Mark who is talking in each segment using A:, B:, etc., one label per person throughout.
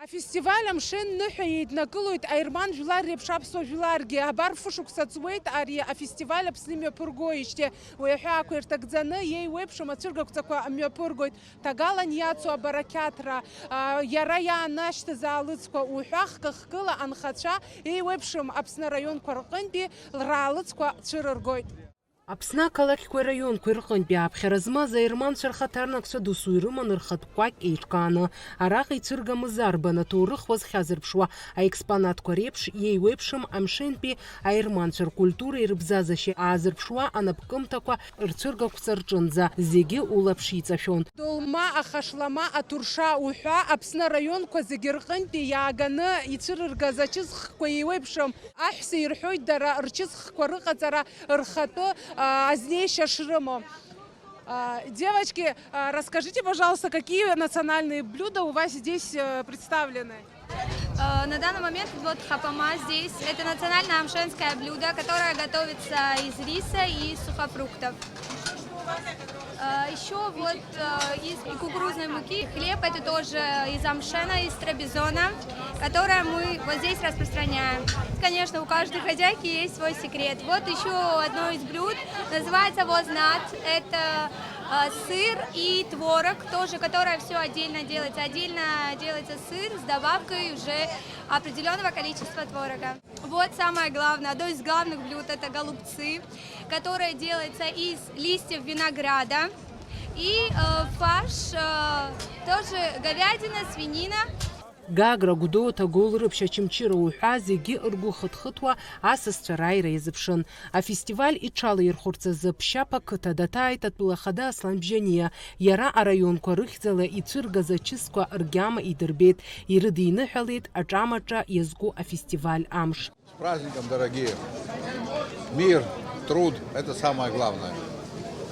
A: Афестиваль амшын ныҳәа еиднакылоит аерман жәлар реиԥш аԥсуа жәларгьы. Абар фышықәса ҵуеит ари афестиваль Аԥсны имҩаԥыргоижьҭеи. Уи аҳәаақәа ирҭагӡаны еиуеиԥшым ацәыргақәҵақәа мҩаԥыргоит. Ҭагалан иацу абарақьаҭра, иара иаанашьҭыз аалыҵқәа, уҳәа хкыла анхацәа еиуеиԥшым Аԥсны араионқәа рҟынтәи раалыҵқәа цәырыргоит.
B: Аԥсны ақалақьқәа раионқәа рҟынтәи аԥхьара змаз аерманцәа рхаҭарнакцәа досу ирыман рхатәқәак еиҿкааны. Араҟа ицәыргамыз арбан аҭоурых уазхьазырԥшуа аекспонатқәа реиԥш иеиуеиԥшым амшынтәи аерманцәа ркультура ирбзазашьа аазырԥшуа анапкымҭақәа рцәыргақәҵа рҿынӡа зегьы улаԥш иҵашәон.
A: Долма, ахашлама, аҭурша уҳәа Аԥсны араионқәа зегьы рҟынтәи иааганы ицәырыргаз ачысхқәа еиуеиԥшым аҳәса ирҳәоит дара рчысхқәа рыҟаҵара рхатәы азнейшьа шрымо. Девочки, расскажите, пожалуйста, какие национальные блюда у вас здесь представлены?
C: На данный момент вот хапама здесь. Это национальное амшенское блюдо, которое готовится из риса и сухофруктов. Еще вот из кукурузной муки. Хлеб это тоже из амшена, из трапезона, которое мы вот здесь распространяем. Конечно, у каждой хозяйки есть свой секрет. Вот еще одно из блюд, называется вознат. Это сыр и творог, тоже, которое все отдельно делается. Отдельно делается сыр с добавкой уже определенного количества творога. Вот самое главное, одно из главных блюд это голубцы, которое делается из листьев винограда. И фарш, тоже говядина, свинина.
B: Гагра, Гудота, Голрыԥшь, Ачымчыра уҳәа зегьы ргәы хыҭхыҭуа асасцәа рааира иазыԥшын. Афестиваль иҽалаирхәырц азы Ԥшьаԥа қыҭа даҭааит атәыла хада Аслан Бжьаниа. Иара араионқәа рыхьӡала ицәыргаз ачысқәа ргьама идырбеит. Ирыдиныҳәалеит аҿамаҿа иазку афестиваль амш.
D: С праздником, дорогие! Мир, труд – это самое главное.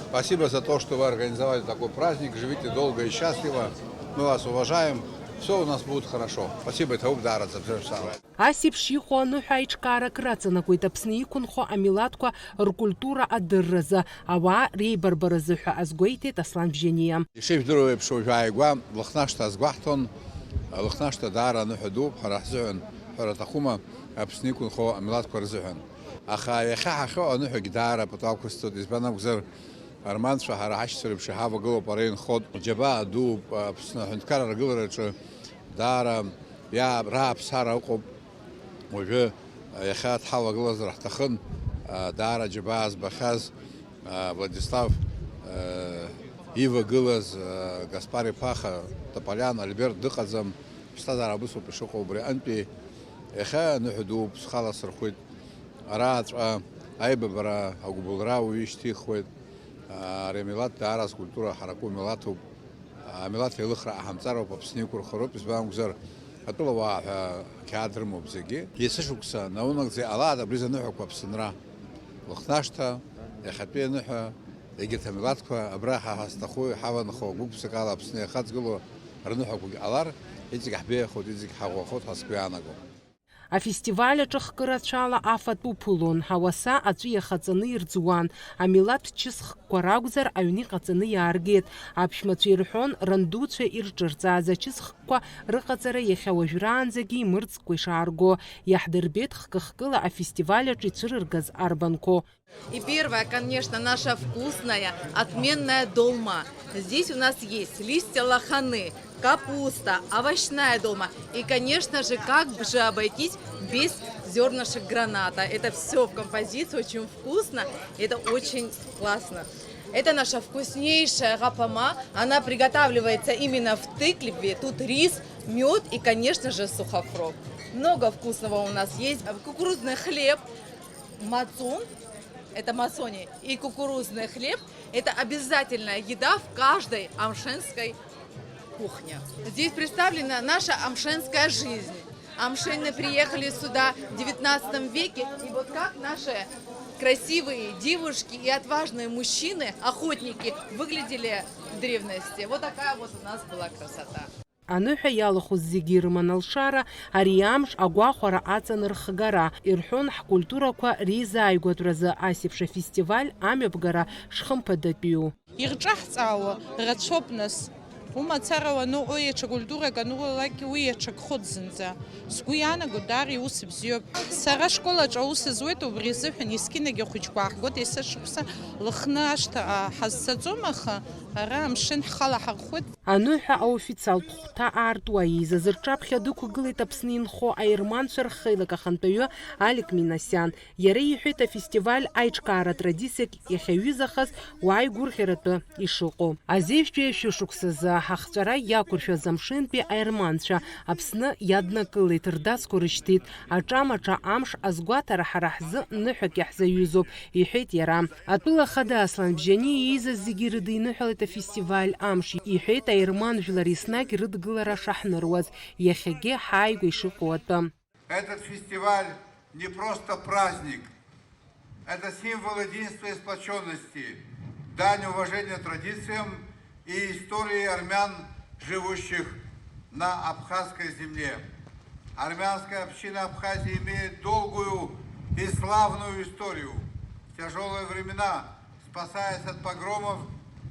D: Спасибо за то, что вы организовали такой праздник. Живите долго и счастливо. Мы вас уважаем. Все у нас будет хорошо. Спасибо, это Убдара за все самое.
B: Асеиԥш иҟоу аныҳәа аиҿкаарак рацанакуеит Аԥсны иқәынхо амилаҭқәа ркультура адырразы, ауаа реибарбаразы ҳәа азгәеиҭеит Аслан Бжьаниа.
D: Ишыжәдыруа еиԥш уажәааигәа Лыхнашҭа азгәаҳҭон, Лыхнашҭа даара аныҳәа дууп ҳара ҳзыҳәан, ҳәара аҭахума Аԥсны иқәынхо амилаҭқәа рзыҳәан. Аха иахьа ҳахьо аныҳәагьы даара патуақәысҵоит, избан акәзар арманцәа ҳара ҳашьцәа реиԥш иҳавагылоуп ара инхоит. Џьабаа дууп Аԥсны аҳәынҭқарра аргылараҿы даара рааԥсара ыҟоуп. Уажәы иахьа дҳавагылазар ҳҭахын даара џьабаа збахьаз Владислав ивагылаз Гаспар иԥа Тополиан Альберт дыҟаӡам. Ԥсҭазаара абысоуп ишыҟоу убри аҟынтәи иахьа аныҳәа дууп, схала сырхәит. Арааҵәҟьа аибабара агәыбылра уаҩы ишьҭихуеит. Ари амилаҭ даара скультура ҳараку милаҭуп. Амилаҭ еилыхра аҳамҵароуп, Аԥсны иқәырхароуп, избан акәзар атәылауаа ҳәа қьаад рымоуп зегьы. Есышықәса наунагӡа иҟалааит абри заныҳәақәа Аԥсынра. Лыхнашҭа, иахьатәи аныҳәа, егьырҭ амилаҭқәа абра ҳазҭаху иҳаванхо гәык-ԥсык ала Аԥсны иахаҵгыло рныҳәақәагьы ҟалар, иҵегь ҳбеиахоит, иҵегь ҳаӷәӷәахоит ҳәа сгәы иаанаго.
B: Афестиваль аҿы хкырацәала афатә уԥылон, ҳауаса аҵәы иахаҵаны ирӡуан. Амилаҭ чысхқәа ракәзар аҩны иҟаҵаны иааргеит. Аԥшәмацәа ирҳәон рандуцәа ирҿырҵааз ачысхқәа рыҟаҵара иахьа уажәраанӡагьы имырӡкәа ишаарго. Иаҳдырбеит хкы-хкыла афестиваль аҿы ицәырыргаз арбанқәа.
E: И первое, конечно, наша вкусная, отменная долма. Здесь у нас есть листья лоханы, капуста, овощная долма. И, конечно же, как же обойтись без зернышек граната. Это все в композиции, очень вкусно, это очень классно. Это наша вкуснейшая гапама. Она приготавливается именно в тыкве. Тут рис, мед и, конечно же, сухофрукт. Много вкусного у нас есть. Кукурузный хлеб, мацун. Это масони, и кукурузный хлеб – это обязательная еда в каждой амшенской кухне. Здесь представлена наша амшенская жизнь. Амшены приехали сюда в 19 веке, и вот как наши красивые девушки и отважные мужчины, охотники, выглядели в древности. Вот такая вот у нас была красота.
B: Аныҳәа иалахәыз зегьы ирыман алшара, ари амш агәахәара аҵанархгара. Ирҳәон ҳкультурақәа реизааигәатәразы асеиԥш афестиваль амҩаԥгара шхымԥадатәиу.
A: Ирҿаҳҵаауа рацәоуп нас.
F: Умацара вану еча культура кану лаки уеча ходзенза. Сгуяна гудари усбзиоп. Сара школа чаус зует убризев нискинеги хучках. Год исашпса лхнашта хазсазомаха рамшин хала хахуд.
B: Ануха официал та артуаиза зырчапхя дукуглит апснин хо айрман шерхилка хантаю Алик Минасян. Ярей хита фестиваль айчкара традициик ихаюзахас уай гурхерата ишуқо. Азевче шушуксаза хахчара якурша замшинпи айрманша апсны ядна кылит рдас курыштит. Ачамача амш азгуатара харахзы нухак яхзаюзоп ихит ярам. Атула хада аслан бжени иза зигирды нухалита фестиваль амш ихит айрман жлариснаки рыдгылара шахнырваз яхеге хайгу ишуқота.
G: Этот фестиваль не просто праздник, это символ единства и сплоченности, дань уважения традициям и истории армян, живущих на абхазской земле. Армянская община Абхазии имеет долгую и славную историю. В тяжелые времена, спасаясь от погромов,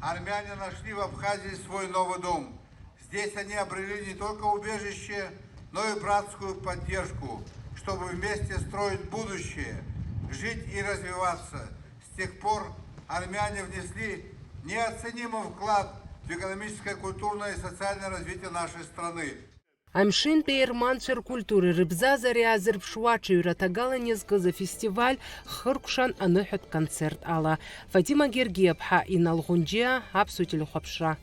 G: армяне нашли в Абхазии свой новый дом. Здесь они обрели не только убежище, но и братскую поддержку, чтобы вместе строить будущее, жить и развиваться. С тех пор армяне внесли неоценимый вклад в экономическое, культурное и социальное развитие нашей страны.
B: Амшин пейрманчер культуры рыбзазари азербшуачи ратагала незгаза фестиваль хыркшан аныхет концерт ала. Фатима Гергиевха и Налгунджия абсутилю хапшра.